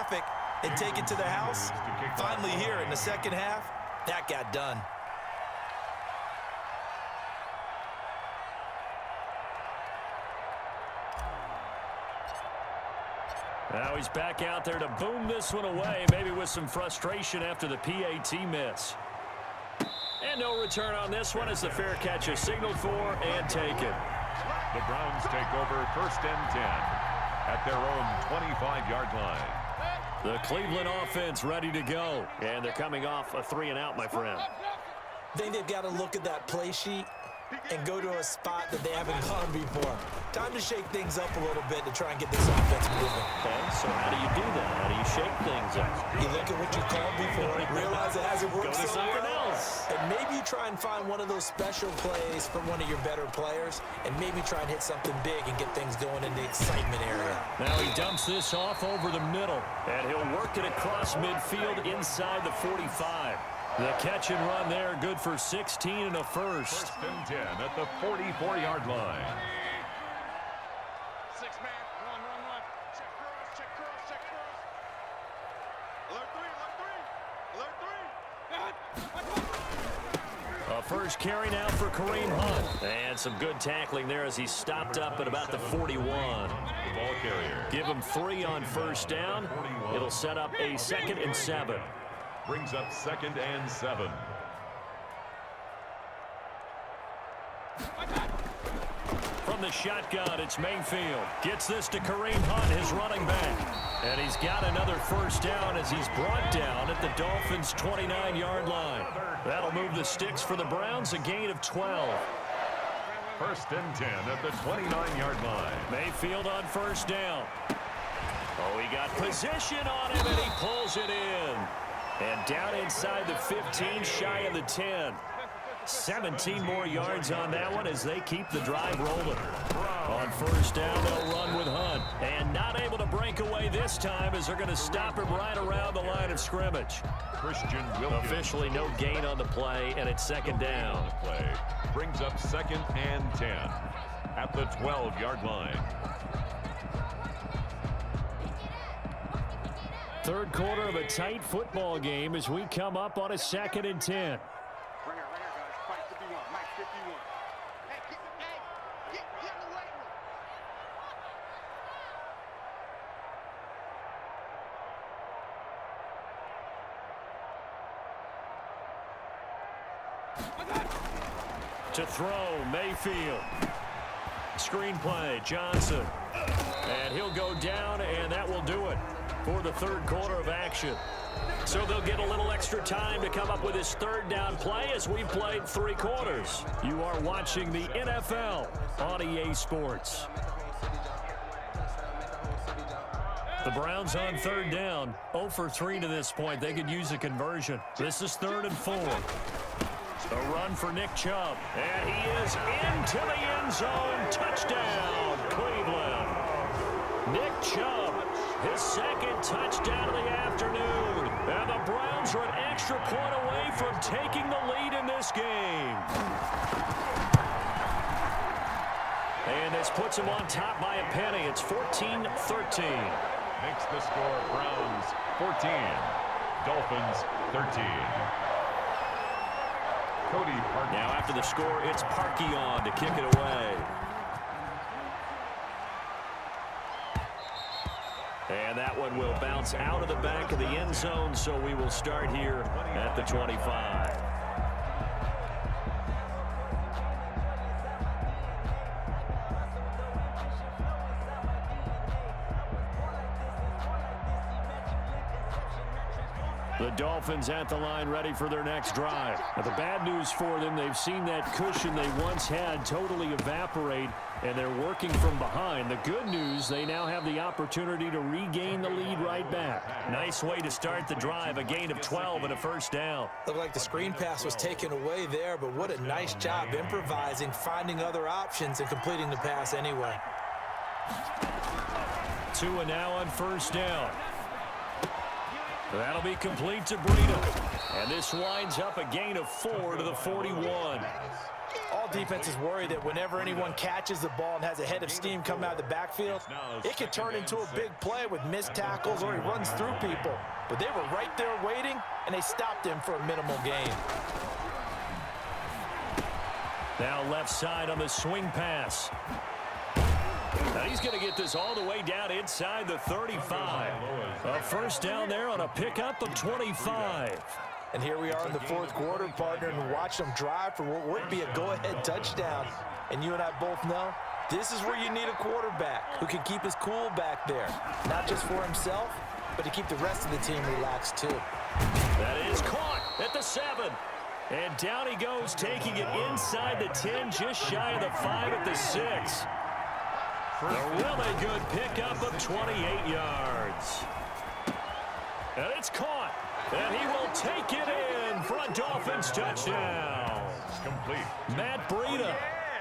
traffic and take it to the house. Finally here in the second half, that got done. Now he's back out there to boom this one away, maybe with some frustration after the PAT miss. And no return on this one as the fair catch is signaled for and taken. The Browns take over 1st and 10 at their own 25-yard line. The Cleveland offense ready to go. And they're coming off a 3-and-out, my friend. I think they've got to look at that play sheet and go to a spot that they haven't gone before. Time to shake things up a little bit to try and get this offense moving. Okay, so how do you do that? How do you shake things up? You look at what you called before, realize it hasn't worked Go to something else. And maybe you try and find one of those special plays from one of your better players, and maybe try and hit something big and get things going in the excitement area. Now he dumps this off over the middle, and he'll work it across midfield inside the 45. The catch and run there, good for 16 and a first. 1st and 10 at the 44-yard line. 6-man, run. Check cross. Alert 3. A first carry now for Kareem Hunt. And some good tackling there as he stopped up at about the 41. The ball carrier. Give him 3 on 1st down. It'll set up a 2nd and 7. Brings up 2nd and 7. From the shotgun, it's Mayfield. Gets this to Kareem Hunt, his running back. And he's got another 1st down as he's brought down at the Dolphins' 29-yard line. That'll move the sticks for the Browns, a gain of 12. 1st and 10 at the 29-yard line. Mayfield on 1st down. Oh, he got position on him, and he pulls it in. And down inside the 15, shy of the 10. 17 more yards on that one as they keep the drive rolling. On 1st down, they'll run with Hunt. And not able to break away this time as they're going to stop him right around the line of scrimmage. Christian Wilkins. Officially no gain on the play, and it's 2nd down. Play brings up 2nd and 10 at the 12-yard line. 3rd quarter of a tight football game as we come up on a 2nd and 10. Right here, guys. Fight 51. Mike 51. Hey, get in the weight room. To throw, Mayfield. Screenplay, Johnson. And he'll go down, and that will do it for the 3rd quarter of action. So they'll get a little extra time to come up with his 3rd down play as we've played 3 quarters. You are watching the NFL on EA Sports. The Browns on 3rd down, 0 for 3 to this point. They could use a conversion. This is 3rd and 4. A run for Nick Chubb. And he is into the end zone. Touchdown, Cleveland. Nick Chubb, his 2nd touchdown of the afternoon. And the Browns are an extra point away from taking the lead in this game. And this puts them on top by a penny. It's 14-13. Makes the score Browns 14, Dolphins 13. Cody Parkey. Now after the score, it's Parkey on to kick it away. And that one will bounce out of the back of the end zone, so we will start here at the 25. The Dolphins at the line ready for their next drive. Now, the bad news for them, they've seen that cushion they once had totally evaporate, and they're working from behind. The good news, they now have the opportunity to regain the lead right back. Nice way to start the drive, a gain of 12 and a 1st down. Looked like the screen pass was taken away there, but what a nice job improvising, finding other options, and completing the pass anyway. 2 and now on 1st down. That'll be complete to Breida. And this winds up a gain of 4 to the 41. All defenses worry that whenever anyone catches the ball and has a head of steam come out of the backfield, it can turn into a big play with missed tackles or he runs through people. But they were right there waiting, and they stopped him for a minimal gain. Now left side on the swing pass. Now he's going to get this all the way down inside the 35. A first down there on a pickup of 25. And here we are in the fourth quarter, partner, and watch them drive for what would be a go-ahead touchdown. And you and I both know this is where you need a quarterback who can keep his cool back there, not just for himself, but to keep the rest of the team relaxed too. That is caught at the 7. And down he goes, taking it inside the 10, just shy of the 5 at the 6. A really good pickup of 28 yards. And it's caught. And he will take it in for a Dolphins touchdown. Complete. Matt Breida.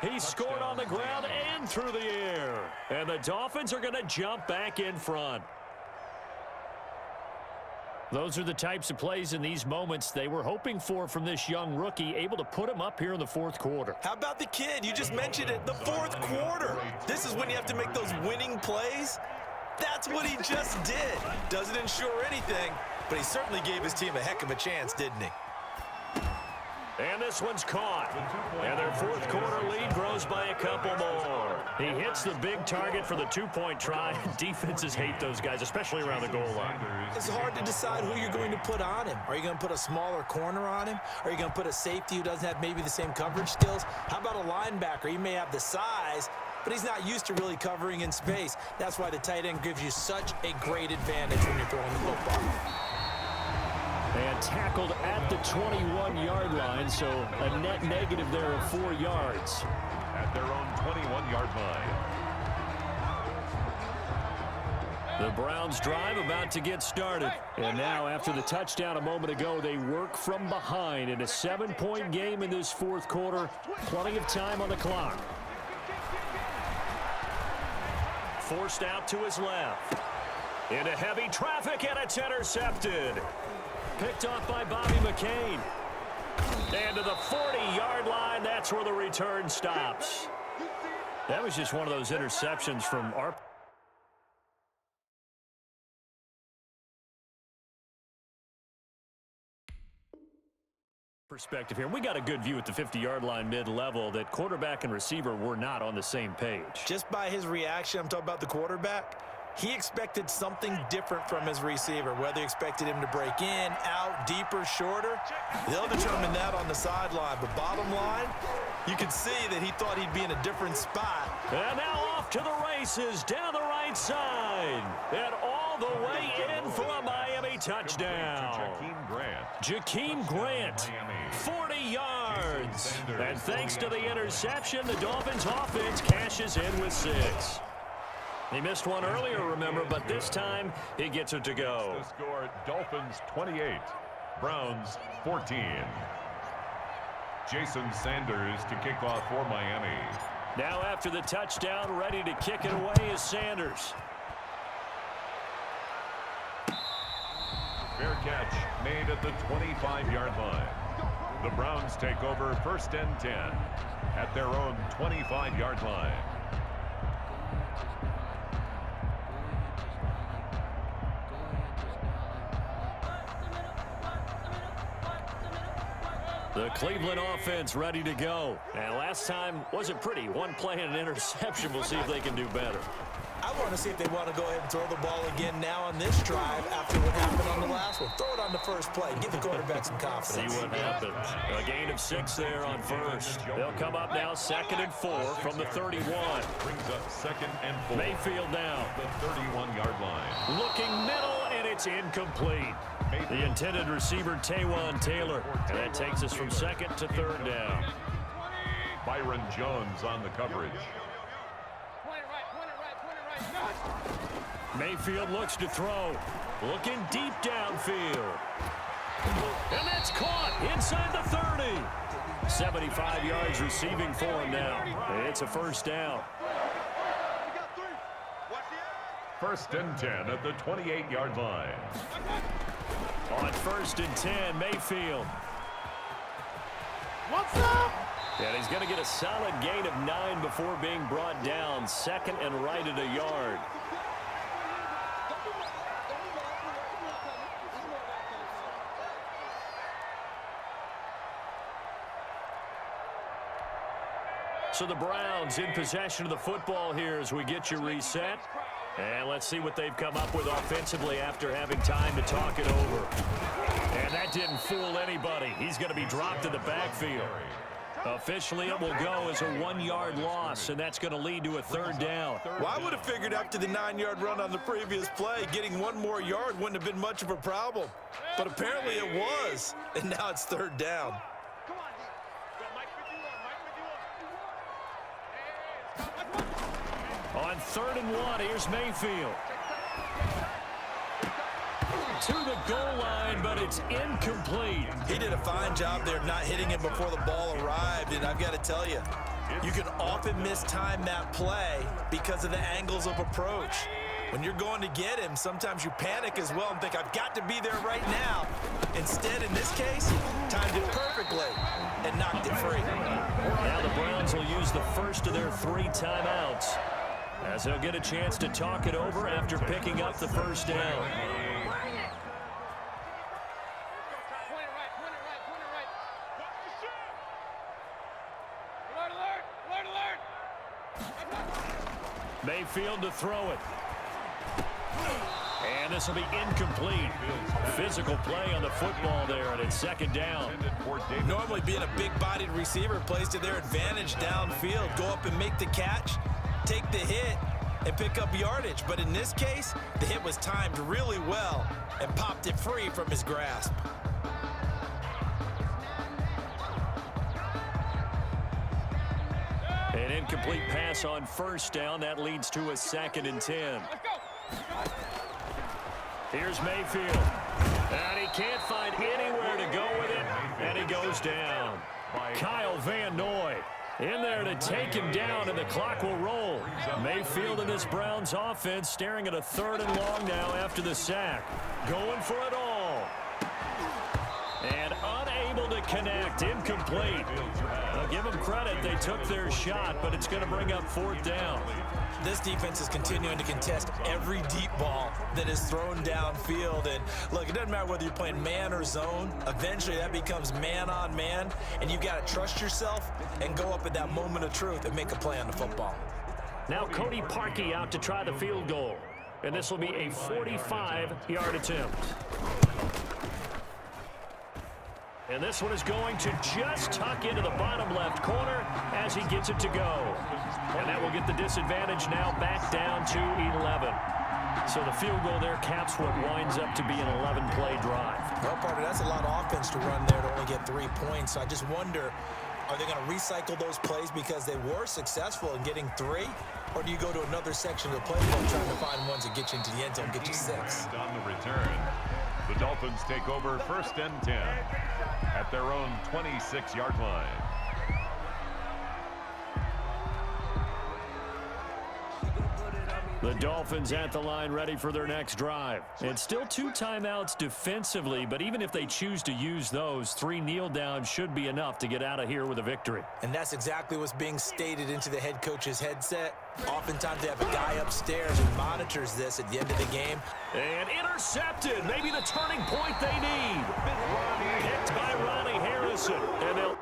He scored on the ground and through the air. And the Dolphins are going to jump back in front. Those are the types of plays in these moments they were hoping for from this young rookie, able to put him up here in the fourth quarter. How about the kid? You just mentioned it, the fourth quarter. This is when you have to make those winning plays. That's what he just did. Doesn't ensure anything, but he certainly gave his team a heck of a chance, didn't he? And this one's caught. And their fourth quarter lead grows by a couple more. He hits the big target for the two-point try. Defenses hate those guys, especially around the goal line. It's hard to decide who you're going to put on him. Are you going to put a smaller corner on him? Are you going to put a safety who doesn't have maybe the same coverage skills? How about a linebacker? He may have the size, but he's not used to really covering in space. That's why the tight end gives you such a great advantage when you're throwing the football. And tackled at the 21-yard line, so a net negative there of 4 yards. At their own 21-yard line. The Browns drive about to get started. And now, after the touchdown a moment ago, they work from behind in a 7-point game in this fourth quarter. Plenty of time on the clock. Forced out to his left. Into heavy traffic, and it's intercepted. Picked off by Bobby McCain. And to the 40-yard line, that's where the return stops. That was just one of those interceptions from our perspective here. We got a good view at the 50-yard line mid-level that quarterback and receiver were not on the same page. Just by his reaction, I'm talking about the quarterback, he expected something different from his receiver, whether he expected him to break in, out, deeper, shorter. They'll determine that on the sideline. But bottom line, you can see that he thought he'd be in a different spot. And now off to the races down the right side. And all the way in for a Miami touchdown. Jakeem Grant, 40 yards. And thanks to the interception, the Dolphins offense cashes in with 6. He missed one earlier, remember, but this time he gets it to go. The score, Dolphins 28, Browns 14. Jason Sanders to kick off for Miami. Now after the touchdown, ready to kick it away is Sanders. Fair catch made at the 25-yard line. The Browns take over 1st and 10 at their own 25-yard line. The Cleveland offense ready to go. And last time wasn't pretty. One play and an interception. We'll see if they can do better. I want to see if they want to go ahead and throw the ball again now on this drive after what happened on the last one. Throw it on the first play. Give the quarterback some confidence. See what happens. A gain of 6 there on first. They'll come up now 2nd and 4 from the 31. Brings up 2nd and 4. Mayfield now. The 31-yard line. Looking middle, and it's incomplete. The intended receiver, Taywan Taylor. And that takes us from 2nd to 3rd down. Byron Jones on the coverage. Mayfield looks to throw. Looking deep downfield. And that's caught inside the 30. 75 yards receiving for him now. It's a first down. 1st and 10 at the 28-yard line. On 1st and 10, Mayfield. What's up? And he's going to get a solid gain of 9 before being brought down. 2nd and right at a yard. So the Browns in possession of the football here as we get you reset. And let's see what they've come up with offensively after having time to talk it over. And that didn't fool anybody. He's going to be dropped in the backfield. Officially, it will go as a 1-yard loss, and that's going to lead to a 3rd down. Well, I would have figured after the 9-yard run on the previous play, getting 1 more yard wouldn't have been much of a problem. But apparently it was, and now it's 3rd down. On 3rd and 1, here's Mayfield. To the goal line, but it's incomplete. He did a fine job there not hitting him before the ball arrived, and I've got to tell you, you can often mistime that play because of the angles of approach. When you're going to get him, sometimes you panic as well and think, I've got to be there right now. Instead, in this case, timed it perfectly and knocked it free. Now the Browns will use the first of their 3 timeouts as they'll get a chance to talk it over after picking up the 1st down. Mayfield to throw it. And this will be incomplete. Physical play on the football there, and it's 2nd down. Normally being a big-bodied receiver plays to their advantage downfield. Go up and make the catch, take the hit, and pick up yardage. But in this case, the hit was timed really well and popped it free from his grasp. An incomplete pass on 1st down. That leads to a 2nd and 10. Here's Mayfield. And he can't find anywhere to go with it. And he goes down. Kyle Van Noy in there to take him down, and the clock will roll. Mayfield and this Browns offense staring at a 3rd and long now after the sack. Going for it all. And unable to connect. Incomplete. I'll give them credit. They took their shot, but it's going to bring up 4th down. This defense is continuing to contest every deep ball that is thrown downfield. And look, it doesn't matter whether you're playing man or zone. Eventually that becomes man on man, and you've got to trust yourself and go up at that moment of truth and make a play on the football. Now Cody Parkey out to try the field goal. And this will be a 45-yard attempt. And this one is going to just tuck into the bottom left corner as he gets it to go. And that will get the disadvantage now back down to 11. So the field goal there caps what winds up to be an 11-play drive. Well, partner, that's a lot of offense to run there to only get 3 points. So I just wonder, are they going to recycle those plays because they were successful in getting 3? Or do you go to another section of the playbook trying to find ones that get you into the end zone, get you 6? On the return, the Dolphins take over 1st and 10 at their own 26-yard line. The Dolphins at the line ready for their next drive. And still 2 timeouts defensively, but even if they choose to use those, 3 kneel downs should be enough to get out of here with a victory. And that's exactly what's being stated into the head coach's headset. Oftentimes they have a guy upstairs who monitors this at the end of the game. And intercepted. Maybe the turning point they need. Picked by Ronnie Harrison. And they'll...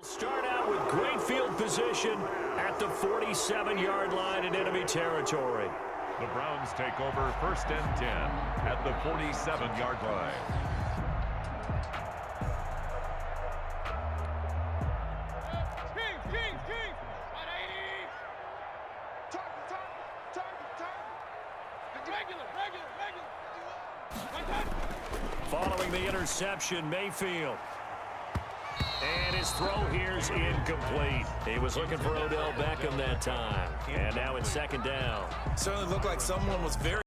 Start out with great field position at the 47-yard line in enemy territory. The Browns take over 1st and 10 at the 47-yard line. Following the interception, Mayfield. And his throw here's incomplete. He was looking for Odell Beckham that time. And now it's second down. Certainly looked like someone was very